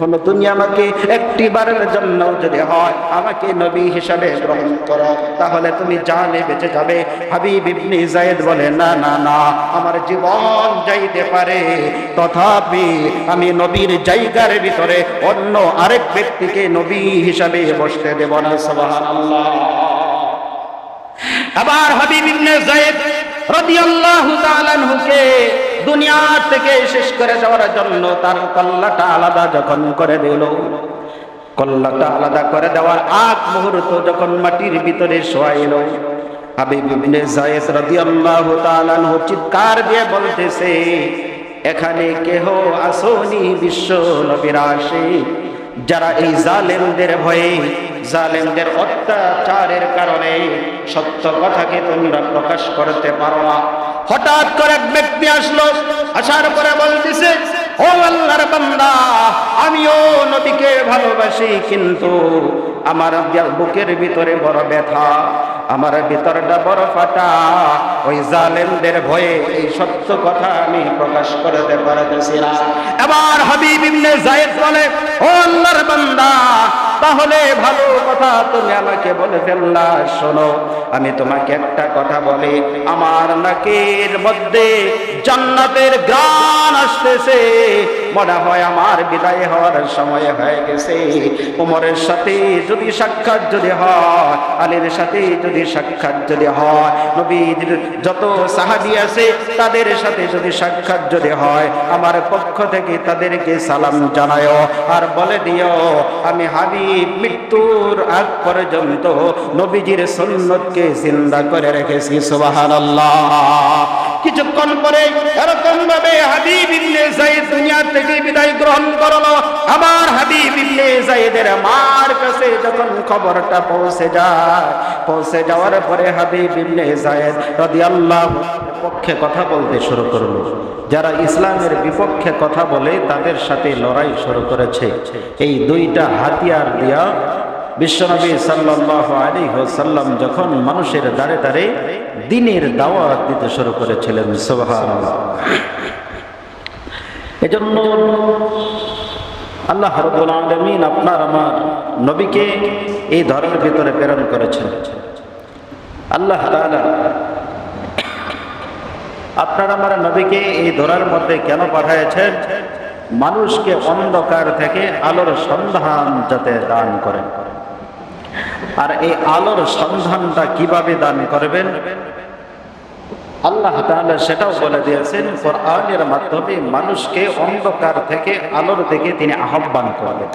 কোন তুমি আমাকে একটি বারের জন্য যদি হয় আমাকে নবী হিসাবে গ্রহণ করো, তাহলে তুমি জানে বেঁচে যাবে। হাবিব ইবনে যায়েদ বলে, না না না, আমার জীবন যাইতে পারে, তথাপি আমি নবীর জায়গার ভিতরে অন্য আরেক ব্যক্তিকে নবী হিসাবে বসতে দেব না। সুবহানাল্লাহ। আবার হাবিব ইবনে যায়েদ রাদিয়াল্লাহু তাআলা আনহুকে দুনিয়া থেকে শেষ করে দেওয়ার জন্য তার কল্লাটা আলাদা যখন করে দিল, কল্লাটা আলাদা করে দেওয়ার আগ মুহূর্ত যখন মাটির ভিতরে শোয়াইল, হাবিব ইবনে যায়েদ রাদিয়াল্লাহু তাআলা আনহু চিৎকার দিয়ে বলতেছে, এখানে কেহ আসোনি বিশ্ব নবীর আশিক, যারা এই জালেমদের ভয়ে, জালেমদের অত্যাচারের কারণে সত্য কথাকে তোমরা প্রকাশ করতে পারো না। হঠাৎ করে এক ব্যক্তি আসলো, আসার পরে বলতেছে, ও আল্লাহর বান্দা, আমিও নবীকে ভালোবাসি, কিন্তু আমার বুকের ভিতরে বড় ব্যথা, আমার ভিতরটা বড় ফাটা, ওই জালেমদের ভয়ে এই সত্য কথা আমি প্রকাশ করতে পারতেছি না। এবার হাবিব ইবনে যায়েদ বলে, ও আল্লাহর বান্দা, তাহলে ভালো কথা তুমি আমাকে বলে ফেললা, শোনো আমি তোমাকে একটা কথা বলি, আমার নাকের মধ্যে জান্নাতের ঘ্রাণ আসতেছে, মনে হয় আমার বিদায় হওয়ার সময় হয়ে গেছে। ওমরের সাথে যদি সাক্ষাৎ যদি হয়, আলীর সাথে যদি সাক্ষাৎ যদি হয়, নবীর যত সাহাবী আছে তাদের সাথে যদি সাক্ষাৎ যদি হয়, আমার পক্ষ থেকে তাদেরকে সালাম জানায়ও, আর বলে দিও আমি হাবিব মৃত্যুর আগ পর্যন্ত নবীজির সুন্নতকে জিন্দা করে রেখেছি। সুবহানাল্লাহ। কিছুক্ষণ পরে এরকম ভাবে হাবিব ইবনে যায়েদ দুনিয়া থেকে বিদায় গ্রহণ করলো। আবার হাবিব ইবনে যায়েদের মার কাছে যখন খবরটা পৌঁছে যায়, পৌঁছে যাওয়ার পরে হাবিব ইবনে যায়েদ রাদিয়াল্লাহু পক্ষে কথা বলতে শুরু করলো। যারা ইসলামের বিপক্ষে কথা বলে তাদের সাথে লড়াই শুরু করেছে। এই দুইটা হাতিয়ার দিয়া বিশ্বনবী সাল্লাল্লাহু আলাইহি ওয়াসাল্লাম যখন মানুষের দ্বারে দ্বারে দ্বীনের দাওয়াত দিতে শুরু করেছিলেন। সুবহানাল্লাহ। এজন্য আল্লাহ রাব্বুল আলামিন আপনার আমার নবীকে এই ধর্মের ভিতরে প্রেরণ করেছেন। আল্লাহ তাআলা আপনার আমার নবীকে এই ধরার মধ্যে কেন পাঠিয়েছেন? মানুষকে অন্ধকার থেকে আলোর সন্ধান যাতে দান করেন। আর এই আলোর সন্ধানটা কিভাবে দান করবেন আল্লাহ তাআলা সেটাও বলে দিয়েছেন। কোরআনের মাধ্যমে মানুষকে অন্ধকার থেকে আলোর দিকে তিনি আহ্বান করবেন।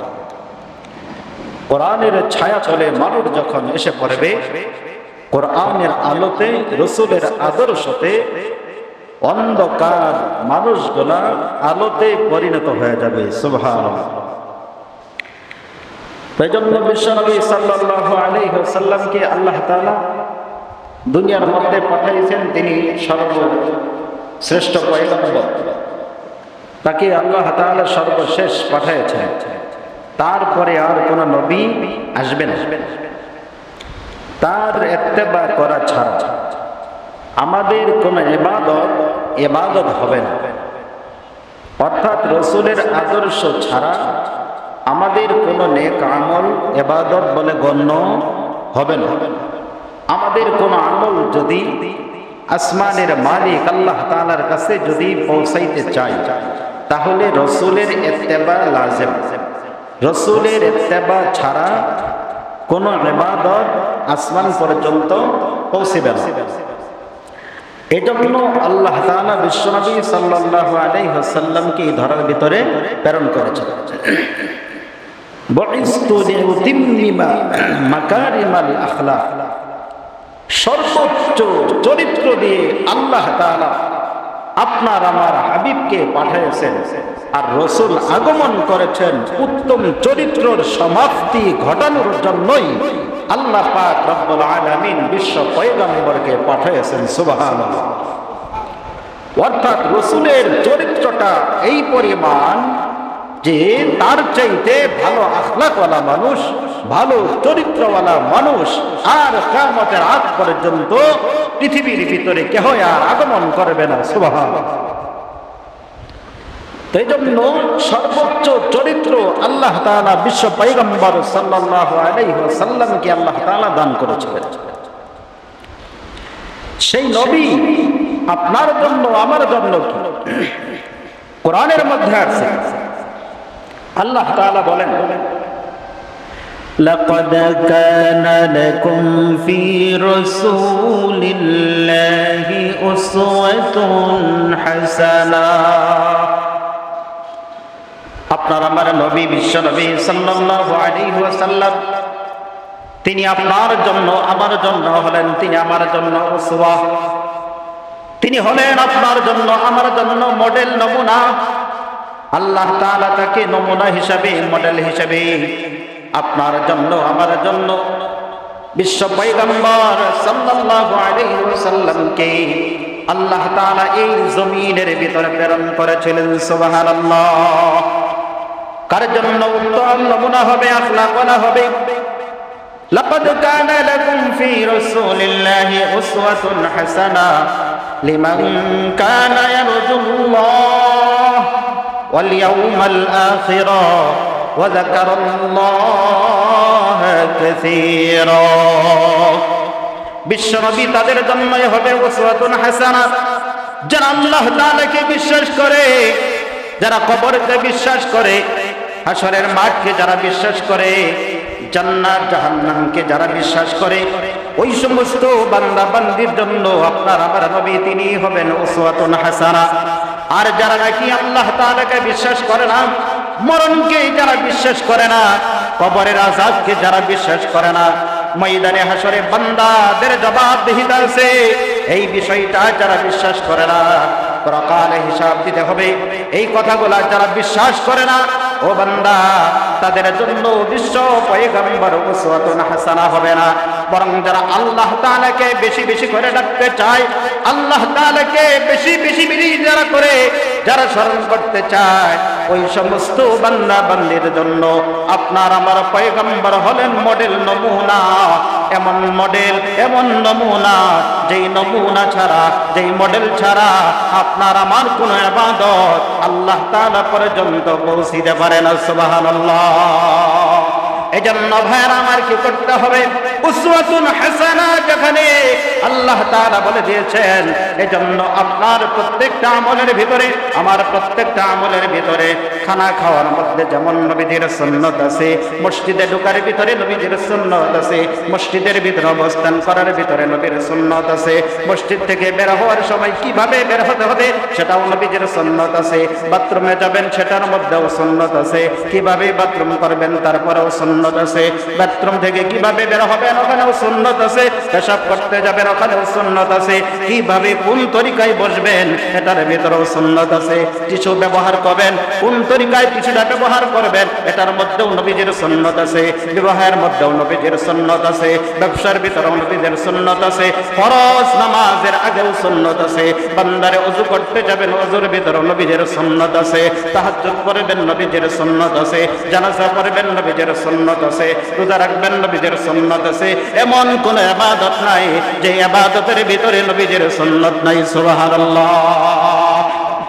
কোরআনের ছায়া তলে মানুষ যখন এসে পড়বে, কোরআনের আলোতে, রাসূলের আদর্শতে অন্ধকার মানুষগুলা আলোতে পরিণত হয়ে যাবে। সুবহানাল্লাহ। এজন্য বিশ্বনবী সাল্লাল্লাহু আলাইহি ওয়াসাল্লামকে আল্লাহ তাআলা দুনিয়ার মধ্যে পাঠিয়েছেন, তিনি সর্বশ্রেষ্ঠ পয়গম্বর, তাকে আল্লাহ তাআলা সর্বশেষ পাঠিয়েছেন। তারপরে আর কোন নবী আসবেন না। তার ইত্তেবা করা ছাড়া আমাদের কোন ইবাদত হবে না। অর্থাৎ রাসূলের আদর্শ ছাড়া আমাদের কোন নেক আমল ইবাদত বলে গণ্য হবে না। আমাদের কোন আমল যদি আসমানের মালিক আল্লাহ তাআলার কাছে যদি পৌঁছাইতে চাই, তাহলে রাসূলের ইত্তেবা লাজিম। রাসূলের ইত্তেবা ছাড়া কোন ইবাদত আসমান পর্যন্ত পৌঁছবে না। এজন্য আল্লাহ তাআলা বিশ্বনবী সাল্লাল্লাহু আলাইহি ওয়াসাল্লামকে এই ধরার ভিতরে প্রেরণ করেছেন। বুইসতু লিউতিম্মিমা মাকারিমাল আখলাক, সর্বোচ্চ চরিত্র দিয়ে আল্লাহ তাআলা আপনার আমার হাবিবকে পাঠিয়েছেন। আর রাসূল আগমন করেছেন উত্তম চরিত্রের সমাপ্তি ঘটানোর জন্যই আল্লাহ পাক রব্বুল আলামিন বিশ্ব পয়গম্বরকে পাঠিয়েছেন। সুবহানাল্লাহ। অর্থাৎ রাসূলের চরিত্রটা এই পরিমাণ যে তার চাইতে ভালো আখলাকওয়ালা মানুষ, ভালো চরিত্রওয়ালা মানুষ আর কিয়ামতের আগ পর্যন্ত পৃথিবীর ভিতরে কেহ আর আগমন করবে না। সুবহানাল্লাহ। তো এই জন্য সর্বোচ্চ চরিত্র আল্লাহ তাআলা বিশ্ব পয়গম্বর সাল্লাল্লাহু আলাইহি ওয়াসাল্লামকে আল্লাহ তাআলা দান করেছিলেন। সেই নবী আপনার জন্য আমার জন্য কি? কোরআনের মধ্যে আছে, আল্লাহ তাআলা বলেন, লাকাদ কানা লাকুম ফি রাসূলিল্লাহি উসওয়াতুন হাসানাহ। আপনার আমার নবী বিশ্ব নবী সাল্লাল্লাহু আলাইহি ওয়াসাল্লাম, তিনি আপনার জন্য আমার জন্য হলেন, তিনি আমার জন্য উসওয়া, তিনি হলেন আপনার জন্য আমার জন্য মডেল, নমুনা। আল্লাহ তাআলা তাকে নমুনা হিসাবে, মডেল হিসাবে আপনার জন্য আমার জন্য বিশ্ব পয়গম্বর সাল্লাল্লাহু আলাইহি ওয়াসাল্লামকে আল্লাহ তাআলা এই জমিনের ভিতরে প্রেরণ করেছিলেন। সুবহানাল্লাহ। কার জন্য উত্তম নমুনা হবে, আখলাকওয়ালা হবে। লাকাদ কানা লাকুম ফি রাসূলিল্লাহি উসওয়াতুন হাসানাহ লিমান কানা ইয়ারজুল্লাহ ওয়াল ইয়াউমাল আখিরা ওয়া যাকারাল্লাহা কাসীরা। বিশ্বনবী তাদের জন্যই হবে উসওয়াতুন হাসানাহ, যারা আল্লাহ তাআলাকে বিশ্বাস করে, যারা কবরকে বিশ্বাস করে, হাসরের মাঠকে যারা বিশ্বাস করে, জান্নাত জাহান্নামকে যারা বিশ্বাস করে, ওই সমস্ত বান্দা বান্দির জন্য আপনার আমার নবী তিনি হবেন উসওয়াতুন হাসানাহ। আর যারা নাকি আল্লাহ তাআলাকে বিশ্বাস করে না, মরণকে যারা বিশ্বাস করে না, কবরের আযাবকে যারা বিশ্বাস করে না, ময়দানে হাসরে বান্দাদের জবাবদিহিতা আছে, এই বিষয়টা যারা বিশ্বাস করে না, পরকালে হিসাব দিতে হবে, এই কথাগুলা যারা বিশ্বাস করে না, ও বান্দা তাদের জন্য বিশ্ব পয়গম্বর উসওয়াতুন হাসানাহ হবে না। বরং যারা আল্লাহ তাআলাকে বেশি বেশি করে ডাকতে চায়, আল্লাহ তাআলাকে বেশি বেশি যারা করে, যারা স্মরণ করতে চায়, ওই সমস্ত বান্দা বান্দির জন্য আপনার আমার পয়গম্বর হলেন মডেল, নমুনা। এমন মডেল, এমন নমুনা, যেই নমুনা ছাড়া, যেই মডেল ছাড়া আপনার আমার কোন ইবাদত আল্লাহ তাআলা পর্যন্ত পৌঁছিতে পারে না। সুবহানাল্লাহ। এজন্য ভাইরা আমার কি করতে হবে? উসওয়াতুন হাসানাহ যেখানে আল্লাহ তাআলা বলে দিয়েছেন, এজন্য আপনার প্রত্যেকটা আমলের ভিতরে, আমার প্রত্যেকটা আমলের ভিতরে, খানা খাওয়ার মধ্যে যেমন নবীজির সুন্নাত আছে, মসজিদে ঢোকার ভিতরে নবীজির সুন্নাত আছে, মসজিদের ভিতরে অবস্থান করার ভিতরে নবীর সুন্নাত আছে, মসজিদ থেকে বের হওয়ার সময় কিভাবে বের হতে হবে সেটাও নবীজির সুন্নাত আছে, বাথরুমে যাবেন সেটার মধ্যেও সুন্নাত আছে, কিভাবে বাথরুম করবেন তারপরেও সুন্নাত আছে, বাথরুম থেকে কিভাবে বের হবেন ওখানেও সুন্নাত আছে, পেশাব করতে যাবেন ওখানেও সুন্নাত আছে, কিভাবে কোন তরিকায় বসবেন এটার ভিতরেও সুন্নাত আছে, টিস্যু ব্যবহার করবেন কোন তরিকায় টিস্যুটা ব্যবহার করবেন এটার মধ্যেও নবীজির সুন্নাত আছে, বিবাহের মধ্যেও নবীজির সুন্নাত আছে, ব্যবসার ভিতরেও নবীজির সুন্নাত আছে, ফরজ নামাজের আগেও সুন্নাত আছে, বান্দারে ওযু করতে যাবেন ওযুর ভিতরেও নবীজির সুন্নাত আছে, তাহাজ্জুদ করবেন নবীজির সুন্নাত আছে, জানাজা পড়বেন নবীজির সুন্নাত আছে, রোজা রাখবেন নবীজির সুন্নাত আছে। এমন কোন ইবাদত নাই যে ইবাদতের ভিতরে নবীজির সুন্নাত নাই। সুবহানাল্লাহ।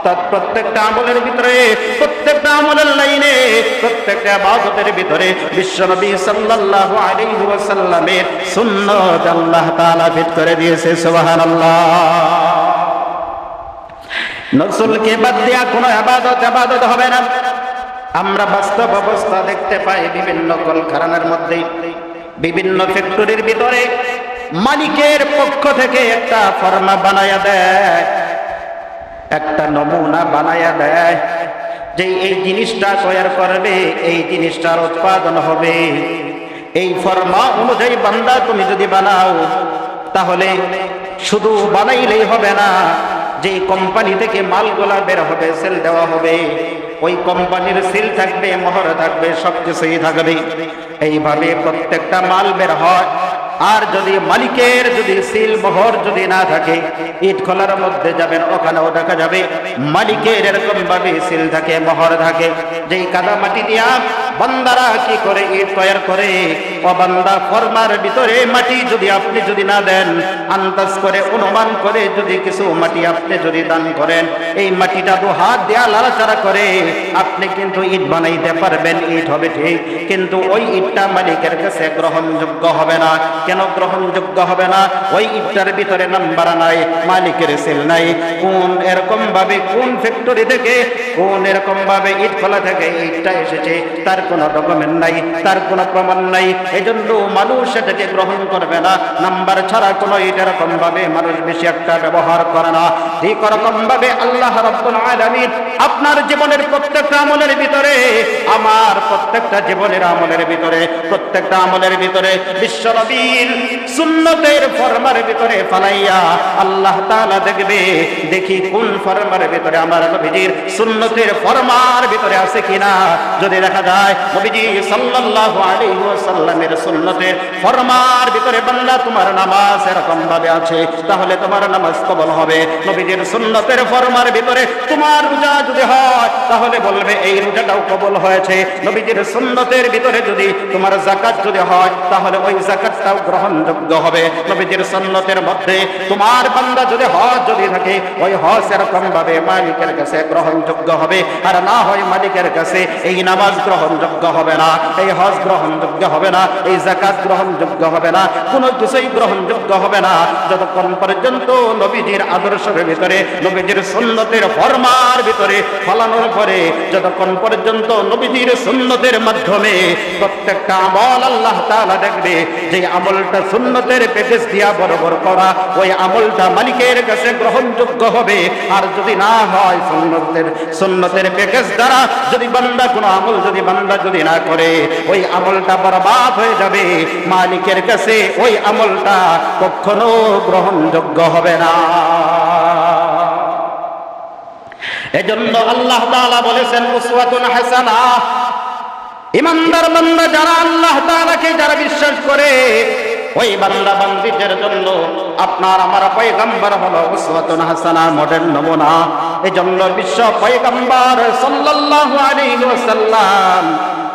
তার প্রত্যেকটা আমলের ভিতরে, প্রত্যেকটা আমলের লাইনে, প্রত্যেকটা ইবাদতের ভিতরে বিশ্বনবী সাল্লাল্লাহু আলাইহি ওয়াসাল্লামের সুন্নাত আল্লাহ তাআলা ফিট করে দিয়েছে। সুবহানাল্লাহ। নসলকে বাদ দিয়া কোনো ইবাদত হবে না। আমরা বাস্তব অবস্থা দেখতে পাই বিভিন্ন কলকারখানার মধ্যে, বিভিন্ন ফ্যাক্টরির ভিতরে মালিকের পক্ষ থেকে একটা ফরমা বানায়া দেয়, একটা নমুনা বানায়া দেয় যে এই জিনিসটা তৈরি করবে, এই জিনিসটার উৎপাদন হবে, এই ফরমা অনুযায়ী বান্দা তুমি যদি বানাও তাহলে শুধু বানাইলেই হবে না, যে কোম্পানি থেকে মালগুলা বের হবে, সেল দেওয়া হবে, ওই কোম্পানির সিল থাকবে, মোহর থাকবে, সবকিছুই থাকবে। এইভাবে প্রত্যেকটা মাল বের হয়। আর যদি মালিকের যদি সিল মোহর যদি না থাকে, ইট খোলার মধ্যে যাবেন ওখানেও দেখা যাবে মালিকের এরকম ভাবে সিল থাকে, মোহর থাকে। যেই কাদা মাটি দিয়া বান্দারা কি করে ইট তৈরি করে। ও বান্দা, ফরমার ভিতরে মাটি যদি আপনি যদি না দেন, আন্দাজ করে অনুমান করে যদি কিছু মাটি আপনি যদি দান করেন, এই মাটিটা দু হাত দেয়া লাড়াচাড়া করে আপনি কিন্তু ইট বানাইতে পারবেন, ইট হবে ঠিক, কিন্তু ওই ইটটা মালিকের কাছে গ্রহণযোগ্য হবে না। কেন গ্রহণযোগ্য হবে না? ওই ইটটার ভিতরে নাম্বার নাই, মালিকের সিল নাই। কোন এরকম ভাবে, কোন ফ্যাক্টরি থেকে, কোন এরকম ভাবে ইট খোলা থেকে ইটটা এসেছে তার কোনো ডকুমেন্ট নাই, তার কোনো প্রমাণ নাই। এজন্য মানুষ সেটাকে গ্রহণ করবে না। নাম্বার ছাড়া কোনো ইট এরকম ভাবে মানুষ বেশি একটা ব্যবহার করে না। ঠিক রকম ভাবে আল্লাহ রাব্বুল আলামিন আপনার জীবনের প্রত্যেকটা আমলের ভিতরে, আমার প্রত্যেকটা জীবনের আমলের ভিতরে, প্রত্যেকটা আমলের ভিতরে বিশ্ব নবীর সুন্নতের ফরমার ভিতরে ফালাইয়া আল্লাহ তাআলা দেখবে, দেখি কোন ফরমার ভিতরে আমার নবীজির সুন্নতের ফরমার ভিতরে আছে কিনা। যদি দেখা যায় নবীজি সাল্লাল্লাহু আলাইহি ওয়াসাল্লামের সুন্নতের ফরমার ভিতরে বান্দা তোমার নামাজ এরকম ভাবে আছে, তাহলে তোমার নামাজ কবুল হবে। নবীজির সুন্নতের ফরমার ভিতরে তোমার রোজা যদি হয়, তাহলে বলবে এই রোজাটাও কবুল হয়েছে। নবীজির সুন্নতের ভিতরে যদি তোমার যাকাত যদি হয়, তাহলে ওই যাকাতটাও গ্রহণযোগ্য হবে। নবীজির সুন্নতের মধ্যে তোমার বান্দা যদি হজ যদি থাকে, ওই হজ এরকম ভাবে মালিকের কাছে গ্রহণযোগ্য হবে। আর না হয় মালিকের কাছে এই নামাজ গ্রহণযোগ্য হবে না, এই হজ গ্রহণযোগ্য হবে না, এই যাকাত গ্রহণযোগ্য হবে না, কোনো কিছুই গ্রহণযোগ্য হবে না যতক্ষণ পর্যন্ত নবীজির আদর্শের ভিতরে, নবীজির সুন্নতের ফরমার ভিতরে ফলানোর পরে, যতক্ষণ পর্যন্ত নবীজির সুন্নতের মাধ্যমে প্রত্যেকটা আমল আল্লাহ তাআলা দেখবে যে আমলটা সুন্নতের প্যাকেজ দিয়া বরাবর করা, ওই আমলটা মালিকের কাছে গ্রহণযোগ্য হবে। আর যদি না হয় সুন্নতের প্যাকেজ দ্বারা যদি বান্দা কোনো আমল যদি বান্দা যদি না করে, ওই আমলটা বরবাদ হয়ে যাবে। মালিকের কাছে ওই আমলটা কখনো গ্রহণযোগ্য হবে না। এজন্য আল্লাহ তাআলা বলেছেন উসওয়াতুন হাসানাহ, ইমানদার বান্দা যারা আল্লাহ তাআলাকে যারা বিশ্বাস করে, ওই বান্দা বান্দীদের জন্য আপনার আমার পয়গম্বর হলো উসওয়াতুন হাসানাহ, মডেল নমুনা। এজন্য বিশ্ব পয়গম্বর সাল্লাল্লাহু আলাইহি ওয়াসাল্লাম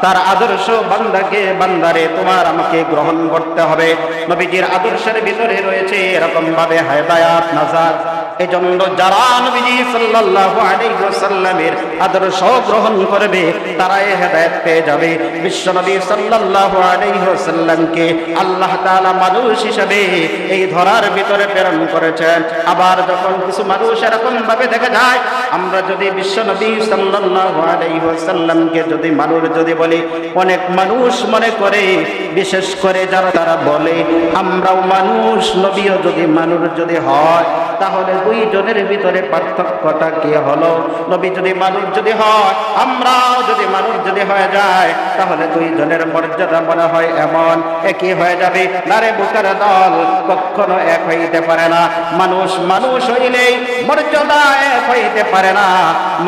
তার আদর্শ বান্দাকে, বান্দারে তোমার আমাকে গ্রহণ করতে হবে। নবীজির আদর্শের ভিতরে রয়েছে এরকম ভাবে হেদায়েত, নাজাত। এজন্য যারা নবীজি সাল্লাল্লাহু আলাইহি ওয়াসাল্লামের আদর্শ গ্রহণ করবে তারাই হেদায়েত পেয়ে যাবে। বিশ্ব নবী সাল্লাল্লাহু আলাইহি ওয়াসাল্লামকে আল্লাহ তাআলা মানুষ হিসেবে এই ধরার ভিতরে প্রেরণ করেছেন। আবার যখন কিছু মানুষ এরকম ভাবে দেখা যায়, আমরা যদি বিশ্ব নবী সাল্লাল্লাহু আলাইহি ওয়াসাল্লামকে যদি মানুষ যদি বলি, অনেক মানুষ মনে করে, বিশেষ করে যারা তারা বলে আমরাও মানুষ, নবীও যদি মানুষ যদি হয়, তাহলে দুইজনের ভিতরে পার্থক্যটা কি হলো? নবী যদি মানুষ যদি হয়, আমরাও যদি মানুষ যদি হয়ে যায়, তাহলে দুইজনের মর্যাদা মনে হয় এমন একই হয়ে যাবে। নারে বুকার দল কখনো এক হইতে পারে না। মানুষ মানুষ হইলেই মর্যাদা এক হইতে পারে না,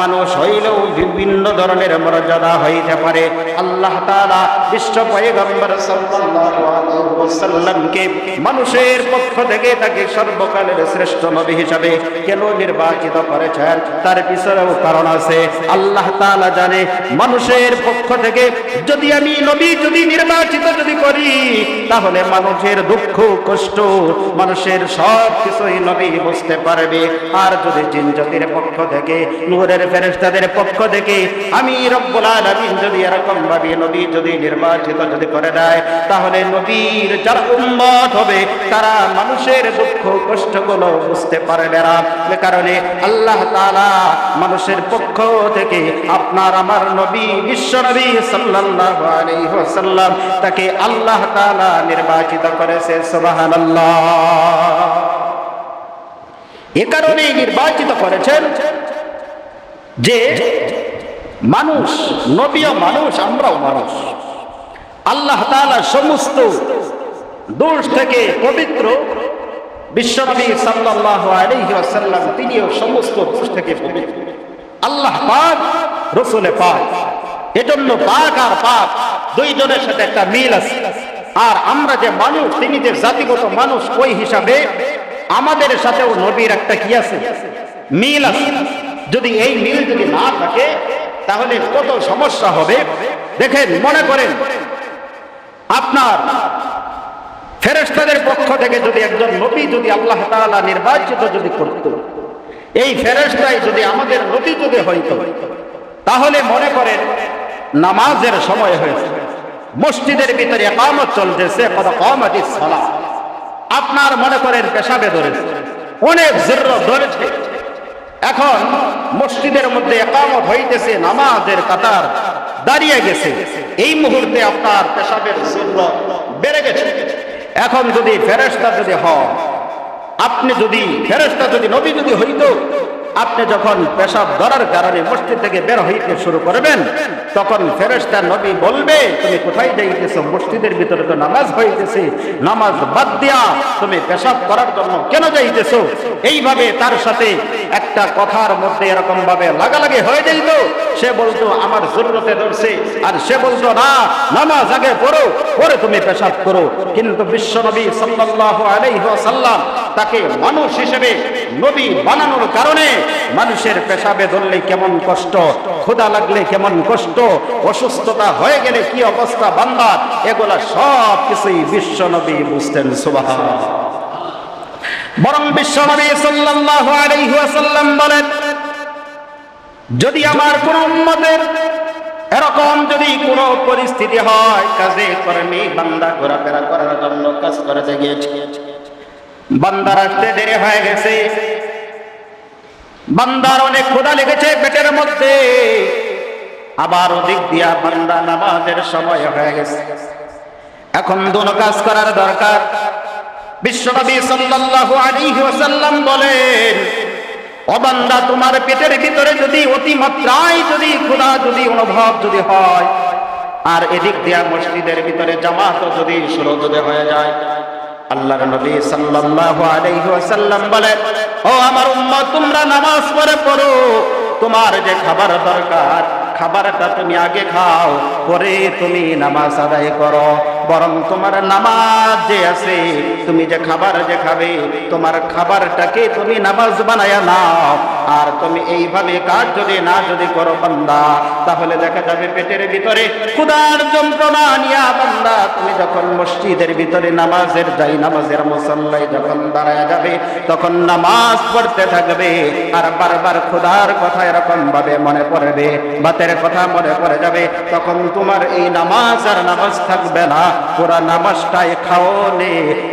মানুষ হইলেও বিভিন্ন ধরনের মর্যাদা হইতে পারে। আল্লাহ তাআলা বিশ্ব পয়গম্বর সাল্লাল্লাহু আলাইহি ওয়াসাল্লামকে মানুষের পক্ষ থেকে তাকে সর্বকালের শ্রেষ্ঠ নবী হিসাবে কেন নির্বাচিত করেছেন, তার পিছনেও কারণ আছে। আল্লাহ তাআলা জানে মানুষের পক্ষ থেকে যদি আমি নবী যদি নির্বাচিত যদি করি, তাহলে মানুষের দুঃখ কষ্ট, মানুষের সব কিছুই নবী বুঝতে পারবে। আর যদি জিন জাতির পক্ষ থেকে, নূরের ফেরেশতাদের পক্ষ থেকে আমি রব্বুল আলামিন যদি এরকম ভাবে নবী যদি নির্বাচিত যদি করে দেয়, তাহলে নবীর যারা উম্মত হবে তারা মানুষের দুঃখ কষ্টগুলো বুঝতে পারবে না। এ কারণে আল্লাহ তাআলা মানুষের পক্ষ থেকে আপনার আমার নবী বিশ্ব নবী সাল্লাল্লাহু আলাইহি ওয়াসাল্লাম তাকে আল্লাহ তাআলা নির্বাচিত করেছে। সুবহানাল্লাহ। এ কারণে নির্বাচিত করেছেন যে মানুষ, নবীও মানুষ, আমরাও মানুষ। আল্লাহ তাআলা সমস্ত দোষ থেকে পবিত্র, বিশ্বনবী সাল্লাল্লাহু আলাইহি ওয়াসাল্লাম তিনিও সমস্ত দোষ থেকে পবিত্র। আল্লাহ পাক, রাসূলে পাক, এজন্য পাক আর পাক দুইজনের সাথে একটা মিল আছে। আর আমরা যে মানুষ, তিনি যে জাতিগত মানুষ, ওই হিসাবে আমাদের সাথেও নবীর একটা কি আছে, মিল আছে। যদি এই মিল যদি না থাকে তাহলে কত সমস্যা হবে। দেখেন, মনে করেন আপনার ফেরেশতাদের পক্ষ থেকে যদি একজন নবী যদি আল্লাহ তাআলা নির্বাচিত যদি করত, এই ফেরেশতাই যদি আমাদের নবী যদি হইত, তাহলে মনে করেন নামাজের সময় হয়েছে, মসজিদের ভিতরে ইকামত চলতেছে, কদ কামাতিস সালাহ, আপনার মনে করেন পেশাবে ধরেছে, অনেক জরুরত ধরেছে, এখন মসজিদের মধ্যে ইকামত হইতেছে, নামাজের কাতার দাঁড়িয়ে গেছে, এই মুহূর্তে আপনার পেশাবের জরুরত বেড়ে গেছে। এখন যদি ফেরেশতা যদি হয়, আপনি যদি ফেরেশতা যদি নবী যদি হইত, আপনি যখন পেশাব ধরার কারণে মসজিদ থেকে বের হইতে শুরু করবেন, তখন ফেরেশতা নবী বলবে, তুমি কোথায় যাইতেছো? মসজিদের ভিতরে তো নামাজ হইতেছে, নামাজ বাদ দিয়া তুমি পেশাব করার জন্য কেন যাইতেছো? এইভাবে তার সাথে একটা কথার মধ্যে এরকম ভাবে লাগালাগি হয়ে যাইত। সে বলতো আমার জরুরতে ধরছে, আর সে বলতো না, নামাজ আগে পড়ো, পরে তুমি পেশাব করো। কিন্তু বিশ্ব নবী সাল্লাল্লাহু আলাইহি ওয়াসাল্লাম তাকে মানুষ হিসেবে নবী বানানোর কারণে মানুষের পেশাবে ধরলে কেমন কষ্ট, ক্ষুধা লাগলে কেমন কষ্ট, অসুস্থতা হয়ে গেলে কি অবস্থা বান্দার, এগুলা সব কিছুই বিশ্ব নবী বুঝতেন। সুবহানাল্লাহ। বরং বিশ্ব নবী সাল্লাল্লাহু আলাইহি ওয়াসাল্লাম বলেন, যদি আমার কোন উম্মতের এরকম যদি কোনো পরিস্থিতি হয়, কাজে কর্মে বান্দা ঘোরাফেরা করার জন্য কাজ করে গিয়েছে, বান্দার আসতে দেরি হয়ে গেছে, বান্দার অনেক ক্ষুধা লেগেছে পেটের মধ্যে, আবার ওদিক দিয়া বান্দা নামাজের সময় হয়ে গেছে, এখন দুটো কাজ করার দরকার। বিশ্বনবী সাল্লাল্লাহু আলাইহি ওয়াসাল্লাম বলেন, ও বান্দা, তোমার পেটের ভিতরে যদি অতিমাত্রায় যদি ক্ষুধা যদি অনুভব যদি হয়, আর এদিক দিয়া মসজিদের ভিতরে জামাত যদি শুরু যদি হয়ে যায়, আল্লাহর নবী সাল্লাল্লাহু আলাইহি ওয়াসাল্লাম বলেন, ও আমার উম্মত, তোমরা নামাজ পড়ো, তোমার যে খাবার দরকার খাবারটা তুমি আগে খাও, পরে তুমি নামাজ আদায় করো। বরং তোমার নামাজ যে আছে, তুমি যে খাবার যে খাবে, তোমার খাবারটাকে তুমি নামাজ বানায়া নাও। আর তুমি এইভাবে কাজ যদি করো বান্দা, তাহলে দেখা যাবে পেটের ভিতরে ক্ষুধার যন্ত্রণা নিয়া বান্দা তুমি যখন মসজিদের ভিতরে নামাজের নামাজের মুসাল্লায় যখন দাঁড়ায় যাবে, তখন নামাজ পড়তে থাকবে, আর বারবার ক্ষুধার কথা এরকম ভাবে মনে পড়বে, বাতের কথা মনে পড়ে যাবে, তখন তোমার এই নামাজ আর নামাজ থাকবে না, পুরা নামাজটাই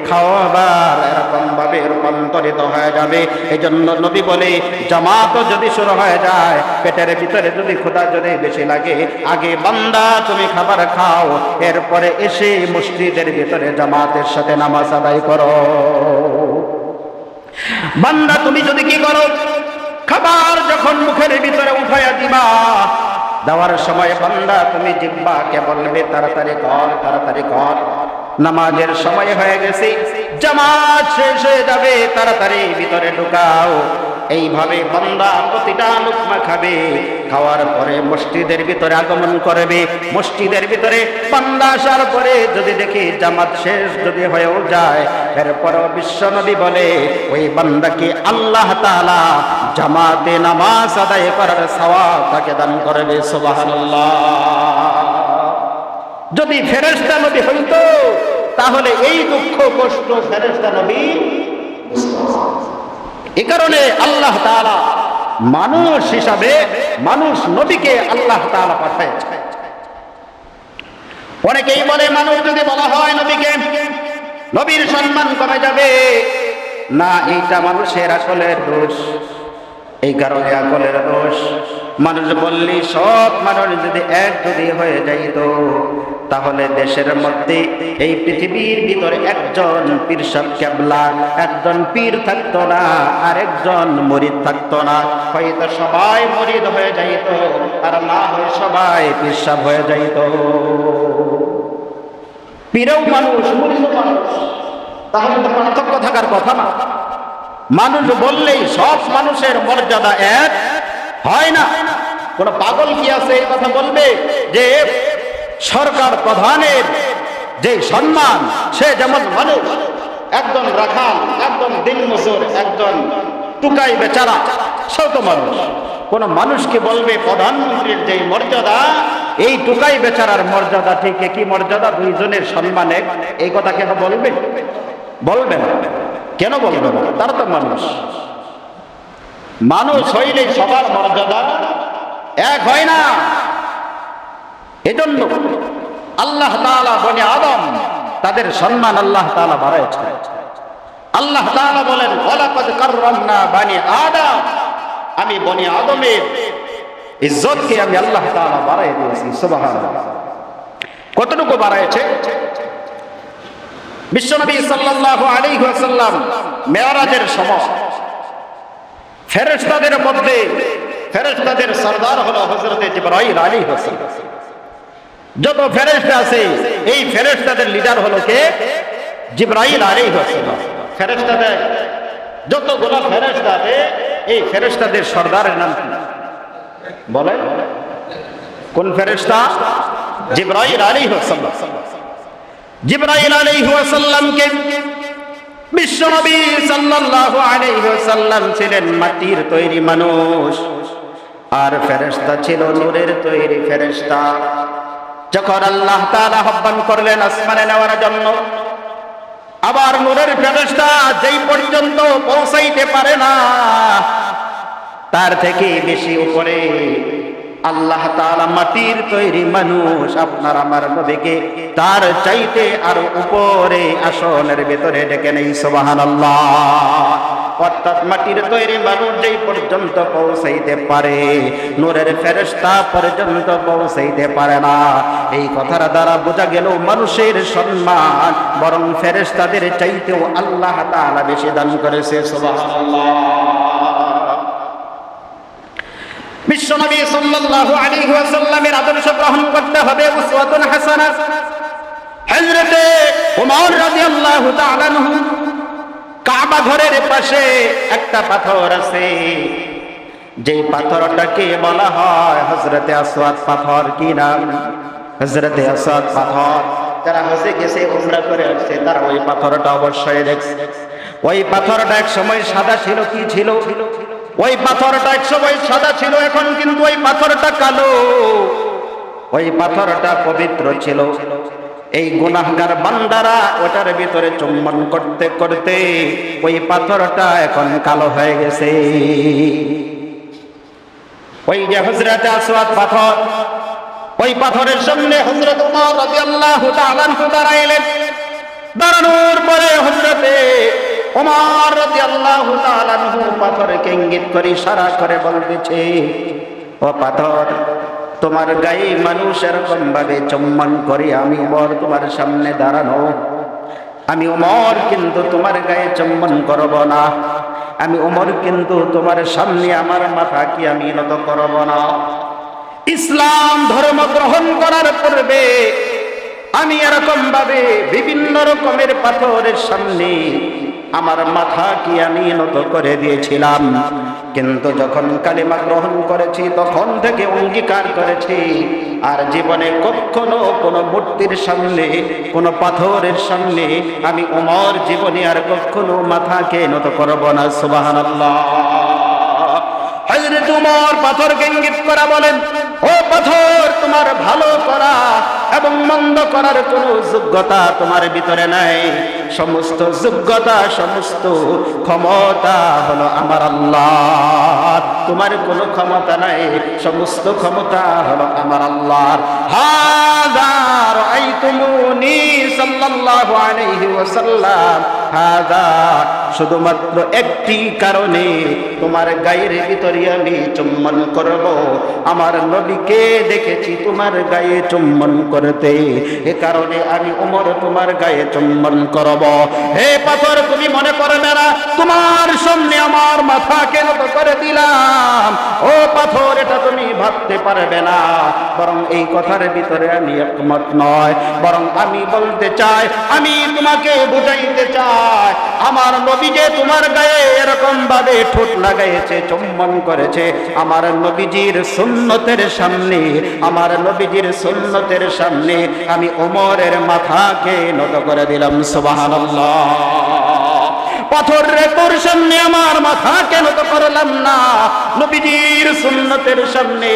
খাওয়াবার এরকম ভাবে রূপান্তরিত হয়ে যাবে। এই জন্য নবী বলে, জামাত যদি শুরু হয়ে যায়, পেটের ভিতরে যদি ক্ষুধা যদি বেশি লাগে, আগে বান্দা তুমি খাবার খাও, এরপরে এসে মসজিদের ভিতরে জামাতের সাথে নামাজ আদায় করো। বান্দা তুমি যদি কি করো, খাবার যখন মুখের ভিতরে উঠাইয়া দিবা, দেওয়ার সময় বান্দা তুমি জিহ্বাকে বলবে, তাড়াতাড়ি কর, তাড়াতাড়ি কর, নামাজের সময় হয়ে গেছে, জামাত শেষ হয়ে যাবে, তাড়াতাড়ি ভিতরে ঢুকাও। এইভাবে বান্দা প্রতিটা লুকমা খাবে, খাওয়ার পরে মসজিদের ভিতরে আগমন করবে। মসজিদের ভিতরে বান্দা আসার পরে যদি দেখি জামাত শেষ যদি হয়েও যায়, এরপরও বিশ্বনবী বলে, ওই বান্দাকে আল্লাহ তাআলা জামাতে নামাজ আদায় করার সওয়াব তাকে দান করবে। সুবহানাল্লাহ। যদি ফেরেশতা নবী হইতো, তাহলে এই দুঃখ কষ্ট ফেরেশতা নবী এই কারণে আল্লাহ তাআলা মানুষ হিসাবে মানুষ নবীকে আল্লাহ তাআলা পাঠাইছে। অনেকেই বলে মানুষ যদি বলা হয় নবীকে, নবীর সম্মান কমে যাবে। না, এইটা মানুষের আসলের দোষ, এই কারণে আকলের দোষ। মানুষ বললি সব মানুষ যদি এক যদি হয়ে যাইত, তাহলে দেশের মধ্যে এই পৃথিবীর ভিতরে একজন পীর সাহেব কেবলা, একজন পীর থাকতো না, আর একজন মুরিদ থাকতো না। হয়তো সবাই মুরিদ হয়ে যাইত, আর না হয় সবাই পীর সাহেব হয়ে যাইত। পীরও মানুষ, মুরিদও মানুষ, তাহলে তো পার্থক্য থাকার কথা না। মানুষ বললেই সব মানুষের মর্যাদা এক হয় না। কোন পাগল কি আছে এই কথা বলবে যে সরকার প্রধানের যে সম্মান, সে যেমন মানুষ, একজন রাখাল, একজন দিনমজুর, একজন টুকাই বেচারা, সেও তো মানুষ। কোন মানুষকে বলবে প্রধানমন্ত্রীর যে মর্যাদা, এই টুকাই বেচারার মর্যাদা ঠিক কি মর্যাদা, দুইজনের সম্মান এক, এই কথা কেন বলবে? বলবে না। কেন বলবে না? তারা তো মানুষ। মানুষ হইলে সবার মর্যাদা এক হয় না। এজন্য আল্লাহ তাআলা বনি আদম, তাদের সম্মান আল্লাহ তাআলা বাড়াইছেন। আল্লাহ তাআলা বলেন ওয়ালাকাদ কাররামনা বানি আদম, আমি বনি আদমের ইজ্জতকে আমি আল্লাহ তাআলা বাড়াই দিয়েছি। সুবহানাল্লাহ। কতটুকু বাড়াইছে? বিশ্বনবী সাল্লাল্লাহু আলাইহি ওয়াসাল্লাম মেরাজের সময় ফেরেশতাদের মধ্যে ফেরেশতাদের সরদার হলো হযরত জিবরাইল আলাইহিস সালাম। যত ফেরেশতা আছে এই ফেরেশতাদের লিডার হলো কে? জিবরাইল আলাইহিস সালাম। ফেরেশতাদের যতগুলো ফেরেশতা আছে এই ফেরেশতাদের সরদারের নাম কি বলেন? কোন ফেরেশতা? জিবরাইল আলাইহিস সালাম। জিবরাইল আলাইহিস সালামকে বিশ্বনবী সাল্লাল্লাহু আলাইহি ওয়াসাল্লাম ছিলেন মাটির তৈরি মানুষ, আর ফেরেশতা ছিল নূরের তৈরি ফেরেশতা। যখন আল্লাহ তাআলা আহ্বান করলেন আসমানে নেওয়ার জন্য, আবার নূরের ফেরেশতা যেই পর্যন্ত পৌঁছাইতে পারে না, তার থেকে বেশি উপরে আল্লাহ তাআলা মাটির তৈরি মানুষ আপনার আমার নবীকে তার চাইতে আরো উপরে আসনের ভিতরে ডেকে নেই। সুবহানাল্লাহ। অর্থাৎ মাটির তৈরি মানুষ যেই পর্যন্ত পৌঁছাইতে পারে, নূরের ফেরেশতা পর্যন্ত পৌঁছাইতে পারে না। এই কথার দ্বারা বোঝা গেল মানুষের সম্মান বরং ফেরেশতাদের চাইতেও আল্লাহ তাআলা বেশি দান করেছে। সুবহানাল্লাহ। বিশ্বনবী সাল্লাল্লাহু আলাইহি ওয়াসাল্লামের আদর্শ গ্রহণ করতে হবে উসওয়াতুন হাসানাহ। হযরতে ওমর রাদিয়াল্লাহু তাআলা আনহু কাবা ঘরের পাশে একটা পাথর আছে, যেই পাথরটাকে বলা হয় হযরতে আসওয়াদ পাথর। কি নাম? হযরতে আসওয়াদ পাথর। যারা হজে গেছে উমরা করে আসছে তারা ওই পাথরটা অবশ্যই দেখছে। ওই পাথরটা এক সময় সাদা ছিল। কি ছিল? ওই পাথরটা এক সময় সাদা ছিল, এখন কিন্তু ওই পাথরটা কালো। ওই পাথরটা পবিত্র ছিল। এই গুনাহগার বান্দারা ওটার ভিতরে চুম্বন করতে করতে ওই পাথরটা এখন কালো হয়ে গেছে। ওই যে হযরত আসওয়াদ পাথর, ওই পাথরের সামনে হযরত ওমর রাদিয়াল্লাহু তাআলা আনহু দাঁড়াইলেন। দাঁড়ানোর পরে হযরতে ওমর রাদিয়াল্লাহু তাআলা আনহু পাথরকে ইঙ্গিত করে ইশারা করে বলতেছে, ও পাথর, তোমার গায়ে মানুষ এরকম ভাবে চুম্বন করে আমি ওমর তোমার সামনে দাঁড়ানো, আমি ওমর কিন্তু তোমার গায়ে চুম্বন করব না। আমি ওমর কিন্তু তোমার সামনে আমার মাথা কি আমি নত করব না। ইসলাম ধর্ম গ্রহণ করার পূর্বে আমি এরকম ভাবে বিভিন্ন রকমের পাথরের সামনে আমার মাথা কি আমি নত করে দিয়েছিলাম, কিন্তু যখন কালিমা গ্রহণ করেছি তখন থেকে অঙ্গীকার করেছি আর জীবনে কখনো কোনো মূর্তির সামনে, কোনো পাথরের সামনে আমি ওমর জীবনে আর কখনো মাথাকে নত করব না। সুবহানাল্লাহ। হযরত ওমর পাথরকে ইঙ্গিত করা বলেন, ও পাথর, তোমার ভালো করা এবং মন্দ করার কোনো যোগ্যতা তোমার ভিতরে নাই। সমস্ত যোগ্যতা, সমস্ত ক্ষমতা হলো আমার আল্লাহর। তোমার কোনো ক্ষমতা নাই, সমস্ত ক্ষমতা হলো আমার আল্লাহর। হাযা রাআইতুমুনি সাল্লাল্লাহু আলাইহি ওয়াসাল্লাম, হাযা, শুধুমাত্র একটি কারণে তোমার গায়ের ভিতরে আমি চুম্বন করব। আমার নবীকে দেখেছি তোমার গায়ে চুম্বন করতে, এ কারণে আমি ওমর তোমার গায়ে চুম্বন করব। হে পাথর, তুমি মনে করবে না তোমার সামনে আমার মাথাকে নত করে দিলাম। ও পাথর, এটা তুমি ভাবতে পারবে না। বরং এই কথার ভিতরে আমি একমত নয়, বরং আমি বলতে চাই, আমি তোমাকে বুঝাইতে চাই, আমার নবী যে তোমার গায়ে এরকম ভাবে ঠোঁট লাগাইছে, চুম্বন করেছে, আমার নবীজির সুন্নতের সামনে, আমার নবীজির সুন্নতের সামনে আমি ওমরের মাথাকে নত করে দিলাম। সুবহানাল্লাহ। পাথর রে তোর সামনে আমার মাথা কেন তো করলাম না, নবীজির সুন্নতের সামনে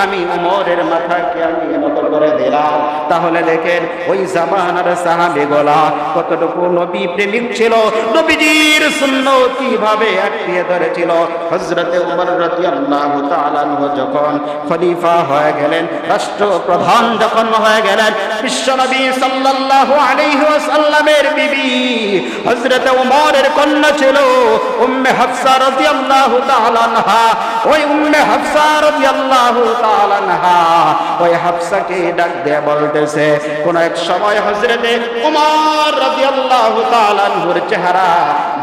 আমি ওমরের মাথাকে আমি নত করে দিলাম। তাহলে দেখেন ওই জামানার সাহাবীগুলা কতটুকু নবী প্রেমিক ছিল, নবীজির সুন্নত কিভাবে আঁকড়িয়ে ধরেছিল। হযরতে ওমর রাদিয়াল্লাহু তাআলা আনহু যখন খলিফা হয়ে গেলেন, রাষ্ট্রপ্রধান যখন হয়ে গেলেন, বিশ্বনবী সাল্লাল্লাহু আলাইহি ওয়াসাল্লামের বিবি হযরতে ওমরের কন্যা ছিল উম্মে হাফসা রাদিয়াল্লাহু তাআলা আনহা। ওই উম্মে হাফসা রাদিয়াল্লাহু তাআলা আনহা ওই হাফসাকে ডাক দিয়ে বলতেছে, কোন এক সময় হযরতে ওমর রাদিয়াল্লাহু তাআলা আনহুর চেহারা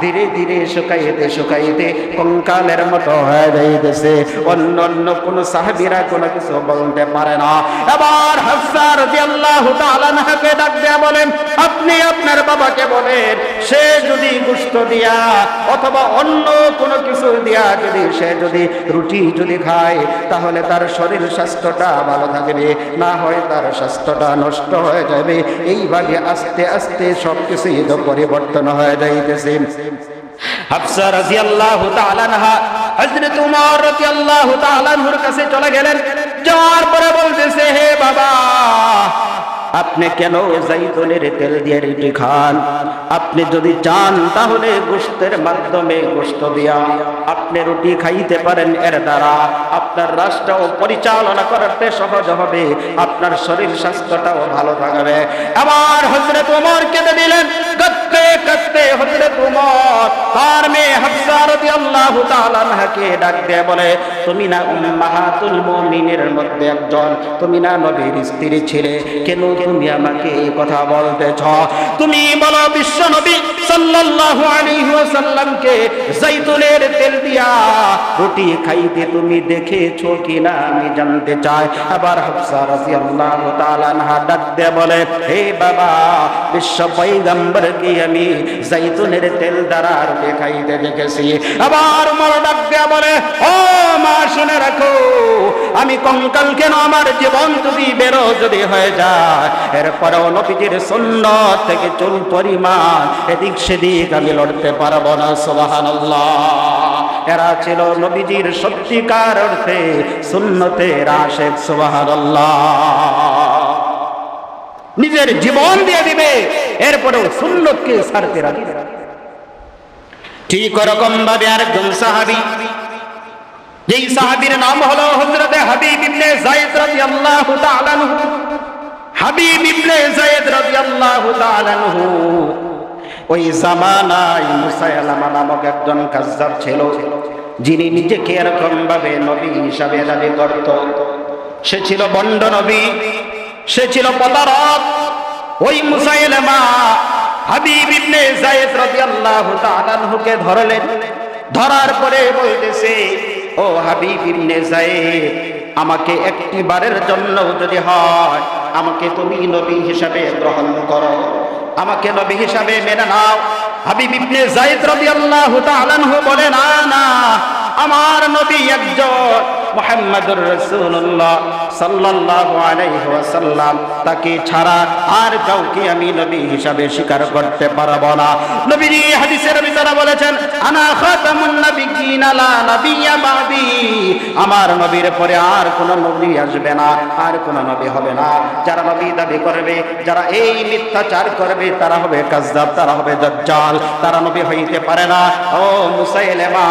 ধীরে ধীরে শুকাইতে শুকাইতে কঙ্কালের মতো হয়ে যাইতেছে। অন্য কোন সাহাবীরা কোনো কিছু বলতে পারে না। এবার হাফসা রাদিয়াল্লাহু তাআলা আনহাকে ডাক দিয়ে বলেন, আপনি আপনার বাবাকে বলেন, সে যদি গোশত দিয়া অথবা অন্য কোনো কিছু দিয়া যদি রুটি যদি খায়, তাহলে তার শরীর স্বাস্থ্যটা ভালো থাকবে, না হয় তার স্বাস্থ্যটা নষ্ট হয়ে যাবে। এইভাবে আস্তে আস্তে সবকিছুই তো পরিবর্তন হয়ে যাইতেছে। হাফসা রাদিয়াল্লাহু তাআলা আনহা হযরত ওমর রাদিয়াল্লাহু তাআলা আনহুর কাছে চলে গেলেন। যাওয়ার পরে বলতেছে, হে বাবা, আপনি কেন জাইতুনের তেল দিয়ে রুটি খান? আপনি যদি চান তাহলে গোশতের মাধ্যমে গোশত দিয়া আপনি রুটি খাইতে পারেন। এর দ্বারা আপনার রাষ্ট্র পরিচালনা করতে সহজ হবে, আপনার শরীর স্বাস্থ্যটাও ভালো থাকবে। আবার হযরত ওমর কেঁদে দিলেন। কাঁদতে কাঁদতে হযরত ওমর তার মেয়ে হাফসা রাদিয়াল্লাহু তাআলা আনহাকে ডাক দিয়ে বলে, তুমি না উম্মাহাতুল মুমিনের মধ্যে একজন, তুমি না নবীর স্ত্রী ছিলে, কেন তুমি আমাকে এই কথা বলতেছ? তুমি বলো বিশ্ব নবী সাল্লাল্লাহু আলাইহি ওয়াসাল্লামকে জাইতুনের তেল দিয়া রুটি খাইতে তুমি দেখেছো কিনা আমি জানতে চাই। আবার হাফসা রাদিয়াল্লাহু তাআলা আনহা ডাক দিয়ে বলে, হে বাবা, বিশ্ব পয়গম্বরকে আমি জাইতুনের তেল দ্বারা রুটি খাইতে দেখেছি। আবার ওমর ডাক দিয়ে বলে, ও মা, শুনে রাখো, আমি কঙ্কাল কেন, আমার জীবন যদি হয়ে যায়, এরপরেও নবীজির সুন্নাত থেকে চুল পরিমাণ এদিক সেদিক আমি লড়তে পারবো না। সুবহানাল্লাহ। এরা ছিল নবীজির সত্যিকার অর্থে সুন্নতের আশিক। সুবহানাল্লাহ। নিজের জীবন দিয়ে দিবে, এরপরেও সুন্নতকে ছাড়তে রাখবে। ঠিক ওরকম ভাবে আরেকজন সাহাবী, যেই সাহাবীর নাম হলো হযরতে হাবিব ইবনে যায়েদ রাদিয়াল্লাহু তাআলা আনহু। হাবিব ইবনে যায়েদ রাদিয়াল্লাহু তাআলা আনহু ওই জামানায় মুসাইলামা নামক একজন কাযযাব ছিল, যিনি নিজেকে এরকম ভাবে নবী হিসাবে দাবি করত। সে ছিল বন্ড নবী, সে ছিল প্রতারক। ওই মুসাইলামা হাবিব ইবনে যায়েদ রাদিয়াল্লাহু তাআলা আনহুকে ধরলেন। ধরার পরে বলতেছে, ও হাবিব ইবনে যায়েদ, আমাকে একটি বারের জন্য যদি হয়, আমাকে তুমি নবী হিসাবে গ্রহণ করো, আমাকে নবী হিসাবে মেনে নাও। হাবিব ইবনে যায়েদ রাদিয়াল্লাহু তাআলা আনহু বলে, না না, আমার নবী একজন মুহাম্মদুর রাসূলুল্লাহ সাল্লাল্লাহু আলাইহি ওয়াসাল্লাম, তাকে ছাড়া আর কাউকে আমি নবী হিসাবে স্বীকার করতে পারবো না। নবীজি হাদিসের ভিতরে বলেছেন, আনা খাতামুন নাবিয়্যিন লা নাবিয়্যা বাদি, আমার নবীর পরে আর কোন নবী আসবে না, আর কোন নবী হবে না। যারা নবী দাবি করবে, যারা এই মিথ্যাচার করবে, তারা হবে কাযযাব, তারা হবে দাজ্জাল, তারা নবী হইতে পারে না। ও মুসাইলামা,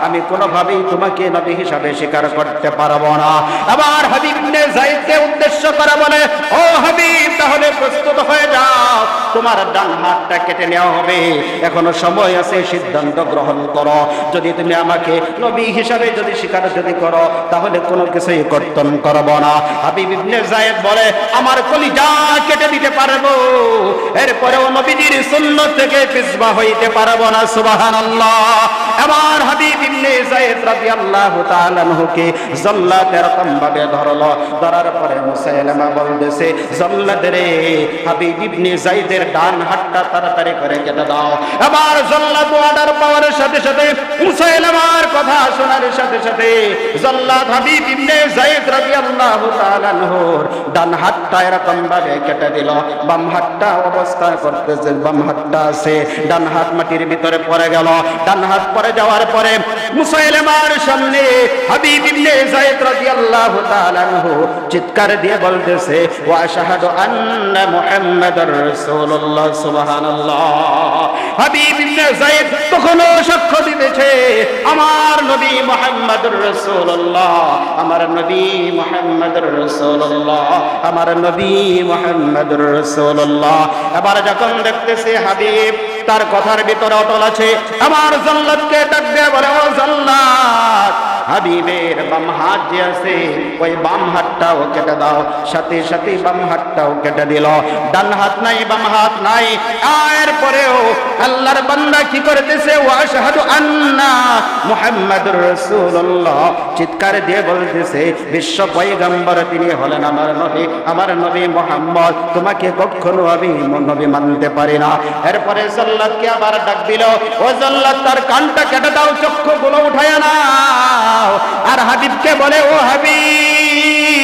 আমি কোনোভাবেই তোমাকে নবী হিসাবে স্বীকার করতে পারবো না। আবার হাবিব ইবনে যায়েদকে উদ্দেশ্য করে বলে, ও হাবিব, তাহলে প্রস্তুত হয়ে যাও, তোমার ডান হাতটা কেটে নেওয়া হবে, এখনো সময় আছে, সিদ্ধান্ত গ্রহণ করো। যদি তুমি আমাকে নবী হিসাবে স্বীকার করো, তাহলে কোনো কিছুই কর্তন করবো না। হাবিব ইবনে যায়েদ বলে, আমার কলিজা কেটে দিতে পারবো, এরপরেও নবীজির সুন্নাত থেকে পিছপা হইতে পারবো না। সুবহানাল্লাহ। এবার হাবিব ইবনে যায়েদ রাদিয়াল্লাহু তাআলা আনহুকে জল্লাদ এরকম ভাবে ধরলো। ধরার পরে মুসাইলামা বলতেছে, জল্লাদ রে, হাবিব ইবনে যায়েদের ডান হাতটা তাড়াতাড়ি করে কেটে দাও। এবার জল্লাদ অর্ডার পাওয়ার সাথে সাথে, মুসাইলামার কথা শোনার সাথে সাথে জল্লাদ হাবিব ইবনে যায়েদ রাদিয়াল্লাহু তাআলা আনহুর ডান হাতটা এরকম ভাবে কেটে দিল, বাম হাতটা অবস্থায় করতেছে, বাম হাতটা আছে, ডান হাত মাটির ভিতরে পড়ে গেল। ডান হাত পড়ে যাওয়ার পরে মুসাইলামার সামনে হাবিব ইবনে যায়েদ রাদিয়াল্লাহু তাআলা আনহু চিৎকার দিয়ে বলতেছে, ওয়া আশহাদু আন্না মুহাম্মাদার রাসূলুল্লাহ, সুবহানাল্লাহ। হাবিব ইবনে যায়েদ তখনও সাক্ষ্য দিতেছে, আমার নবী মুহাম্মাদুর রাসূলুল্লাহ, আমার নবী মুহাম্মাদুর রাসূলুল্লাহ, আমার নবী মুহাম্মাদুর রাসূলুল্লাহ। এবার যখন দেখতেছে হাবিব তার কথার ভিতরে অটল আছে, আমার জাল্লাতকে ডাক দিয়ে বলে, ও জাল্লাত, হাবিবের বাম হাত যে আছে ওই বাম হাতটাও কেটে দাও। সাথে সাথে বাম হাতটাও কেটে দিল। ডান হাত নাই, বাম হাত নাই। এরপরেও আল্লাহর বান্দা কি করতেছে, ওয়া আশহাদু আন্না মুহাম্মাদুর রাসূলুল্লাহ, চিৎকার দিয়ে বলতেছে, বিশ্ব পয়গম্বর তিনি হলেন আমার নবী, আমার নবী মুহাম্মদ, তোমাকে কখনো আমি নবী মানতে পারি না। এরপরে জাল্লাতকে আবার ডাক দিল, ও জাল্লাত, তার কানটা কেটে দাও, চক্ষুগুলো উঠায় না। আর হাবিবকে বলে, ও হাবিব,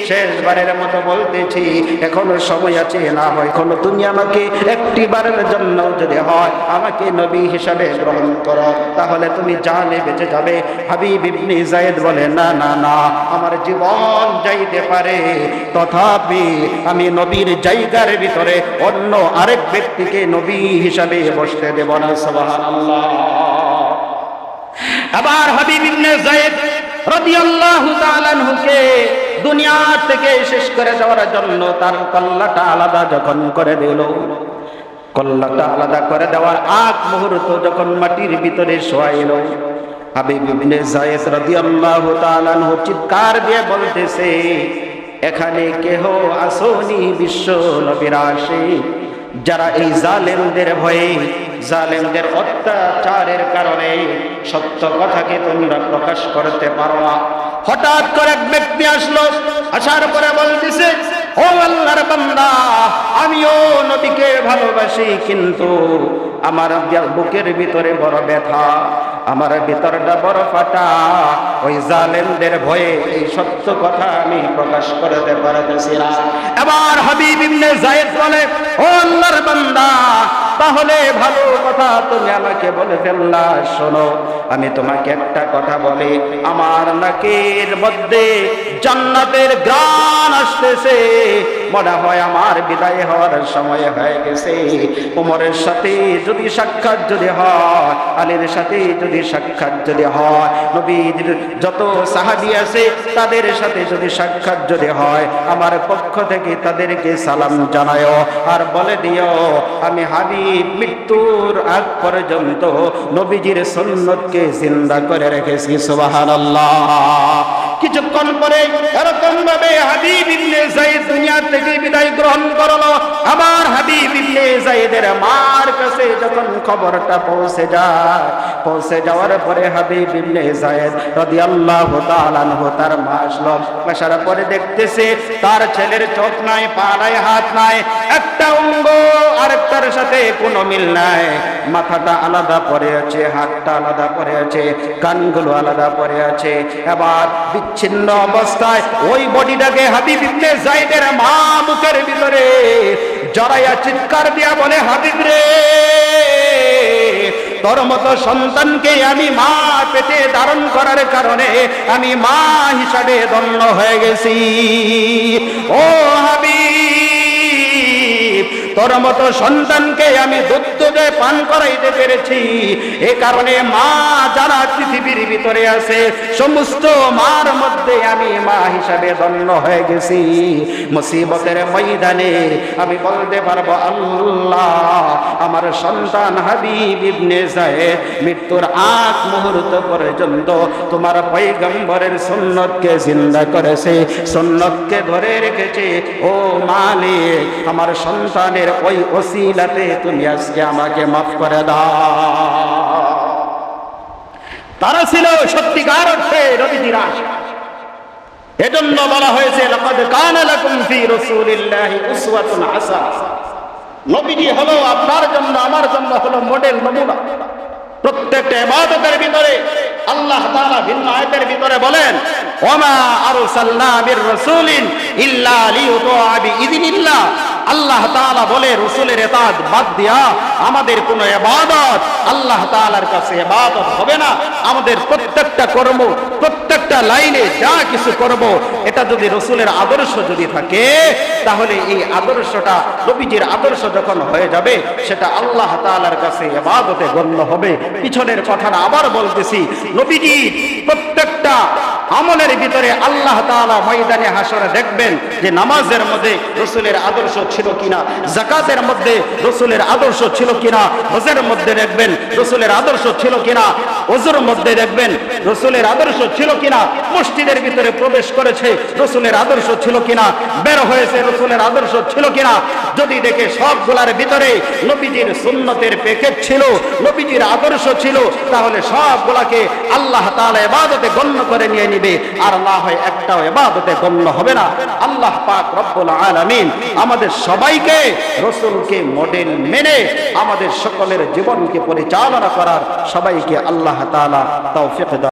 শেষবারের মতো বলতেছি, এখনো সময় আছে, না হয় এখনো তুমি আমাকে একটি বারের জন্য যদি হয় আমাকে নবী হিসাবে গ্রহণ করো, তাহলে তুমি জানে বেঁচে যাবে। হাবিব ইবনে যায়েদ বলে, না না না, আমার জীবন যাইতে পারে, তথাপি আমি নবীর জায়গার ভিতরে অন্য আরেক ব্যক্তিকে নবী হিসাবে বসতে দেব না। সুবহানাল্লাহ। আবার হাবিব ইবনে যায়েদ রাদিয়াল্লাহু তাআলা আনহুকে দুনিয়া থেকে শেষ করে দেওয়ার জন্য তার কল্লাটা আলাদা যখন করে দিল, কল্লাটা আলাদা করে দেওয়ার আগ মুহূর্ত যখন মাটির ভিতরে শোয়াইল, হাবিব ইবনে যায়েদ রাদিয়াল্লাহু তাআলা আনহু চিৎকার দিয়ে বলতেছে, এখানে কেহ আসোনি বিশ্ব নবীর আশিক, যারা এই জালেমদের ভয়ে, জালেমদের অত্যাচারের কারণে সত্য কথাকে তোমরা প্রকাশ করতে পারো না। হঠাৎ করে এক ব্যক্তি আসলো, আসার পরে বলতেছে, ও আল্লাহর বান্দা, আমিও নবীকে ভালোবাসি, কিন্তু আমার বুকের ভিতরে বড় ব্যথা, আমার ভিতরটা বড় ফাটা, ওই জালেমদের ভয়ে এই সত্য কথা আমি প্রকাশ করতে পারতেছি না। এবার হাবিব ইবনে যায়েদ বলে, ও আল্লাহর বান্দা, তাহলে ভালো কথা তুমি আমাকে বলে ফেললা, শোনো, আমি তোমাকে একটা কথা বলি, আমার নাকের মধ্যে জান্নাতের ঘ্রাণ আসতেছে, মনে হয় আমার বিদায় হওয়ার সময় হয়ে গেছে। ওমরের সাথে যদি সাক্ষাৎ যদি হয়, আলীর সাথে যদি সাক্ষাৎ যদি হয়, নবীর যত সাহাবী আছে তাদের সাথে যদি সাক্ষাৎ যদি হয়, আমার পক্ষ থেকে তাদেরকে সালাম জানায়ও, আর বলে দিও আমি হাবিব মৃত্যুর আগ পর্যন্ত নবীজির সুন্নতকে জিন্দা করে রেখেছি। সুবহানাল্লাহ। কিছুক্ষণ পরে এরকম ভাবে হাবিব ইবনে যায়েদ দুনিয়া থেকে বিদায় গ্রহণ করলো। আবার হাবিব ইবনে যায়েদের মার কাছে যখন খবরটা পৌঁছে যায়, পৌঁছে যাওয়ার পরে হাবিব ইবনে যায়েদ রাদিয়াল্লাহু তাআলা আনহু তার মা আসলো। আসার পরে দেখতেছে তার ছেলের চোখ নাই, পা নাই, হাত নাই, একটা অঙ্গ আরেকটার সাথে কোনো মিল নাই। মাথাটা আলাদা পড়ে আছে, হাতটা আলাদা পড়ে আছে, কানগুলো আলাদা পড়ে আছে। এবার বিচ্ছিন্ন অবস্থায় ওই বডিটাকে হাবিব ইবনে যায়েদের মা মুখের ভিতরে জড়াইয়া চিৎকার দিয়া বলে, হাবিব রে, তোর মতো সন্তানকে আমি মা পেটে ধারণ করার কারণে আমি মা হিসাবে ধন্য হয়ে গেছি। ও হাবিব, তোর মতো সন্তানকে আমি দুধে পান করাইতে পেরেছি, এ কারণে মা যারা পৃথিবীর ভিতরে আছে সমস্ত মার মধ্যে আমি মা হিসাবে ধন্য হয়ে গেছি। মুসিবতের ময়দানে আমি বলতে পারবো, আল্লাহ আমার সন্তান হাবিব ইবনে যায়েদ মৃত্যুর আগ মুহূর্ত পর্যন্ত তোমার পয়গম্বরের সুন্নতকে জিন্দা করেছে, সুন্নতকে ধরে রেখেছে। ও মালিক, আমার সন্তানের ওই ওসিলাতে তুমি আজকে আমাকে মাফ করে দাও। তারা ছিল সত্যিকার অর্থে নবীজির আশিক। এজন্য বলা হয়েছে, লাকাদ কানা লাকুম ফি রাসূলিল্লাহি উসওয়াতুন হাসানাহ। নবীজি হলো আপনার জন্য, আমার জন্য হলো মডেল, নমুনা। প্রত্যেকটা ইবাদতের ভিতরে আল্লাহ তাআলা ভিন্ন আয়াতের ভিতরে বলেন, ওমা আরসালনা বির রাসূলিন ইল্লা লিইউতা বিইذনিল্লাহ। আল্লাহ তাআলা বলে রাসূলের ইতাআত বাদ দিয়া আমাদের কোনো ইবাদত আল্লাহ তাআলার কাছে ইবাদত হবে না। আমাদের প্রত্যেকটা কর্ম, প্রত্যেকটা লাইনে যা কিছু করব, এটা যদি রাসূলের আদর্শ যদি থাকে, তাহলে এই আদর্শটা নবীজির আদর্শ যখন হয়ে যাবে, সেটা আল্লাহ তাআলার কাছে ইবাদতে গণ্য হবে। পিছনের কথাটা আবার বলতেছি, নবীজি প্রত্যেকটা আমলের ভিতরে আল্লাহ তাআলা ময়দানে হাসরে দেখবেন যে নামাজের মধ্যে রাসূলের আদর্শ ছিল কিনা, যাকাতের মধ্যে রাসূলের আদর্শ ছিল কিনা, হজের মধ্যে দেখবেন রাসূলের আদর্শ ছিল কিনা, ওযুর মধ্যে দেখবেন রাসূলের আদর্শ ছিল কিনা, মসজিদের ভিতরে প্রবেশ করেছে রাসূলের আদর্শ ছিল কিনা, বের হয়েছে রাসূলের আদর্শ ছিল কিনা। যদি দেখে সবগুলার ভিতরে নবীজির সুন্নতের প্যাকেট ছিল, নবীজির আদর্শ ছিল, তাহলে সবগুলাকে আল্লাহ তাআলা ইবাদতে গণ্য করে নিয়ে নিবে, আর না হয় একটাও ইবাদতে গণ্য হবে না। আল্লাহ পাক রব্বুল আলামিন আমাদের সবাইকে রাসূলকে মডেল মেনে আমাদের সকলের জীবনকে পরিচালনা করার সবাইকে আল্লাহ তাআলা তৌফিক দান।